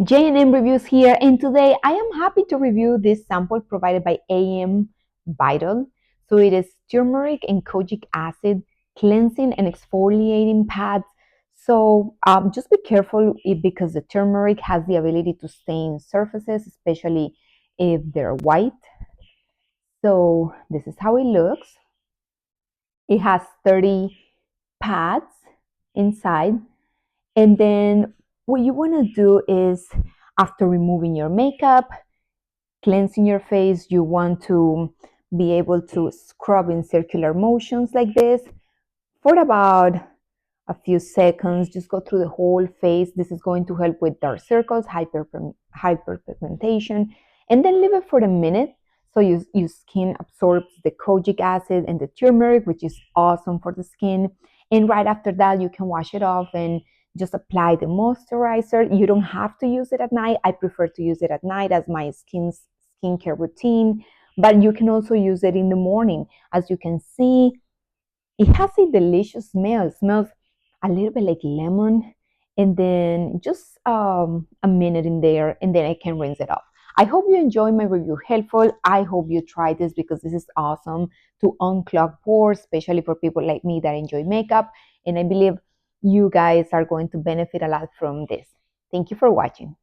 J&M Reviews here, and today I am happy to review this sample provided by AMVital. So it is turmeric and kojic acid cleansing and exfoliating pads. So just be careful because the turmeric has the ability to stain surfaces, especially if they're white. So this is how it looks. It has 30 pads inside. And then what you want to do is, after removing your makeup, cleansing your face, you want to be able to scrub in circular motions like this for about a few seconds. Just go through the whole face. This is going to help with dark circles, hyperpigmentation, and then leave it for a minute so your skin absorbs the kojic acid and the turmeric, which is awesome for the skin. And right after that, you can wash it off and just apply the moisturizer. You don't have to use it at night. I prefer to use it at night as my skincare routine, but you can also use it in the morning. As you can see, it has a delicious smell. It smells a little bit like lemon, and then just a minute in there, and then I can rinse it off. I hope you enjoy my review helpful. I hope you try this because this is awesome to unclog pores, especially for people like me that enjoy makeup. And I believe you guys are going to benefit a lot from this. Thank you for watching.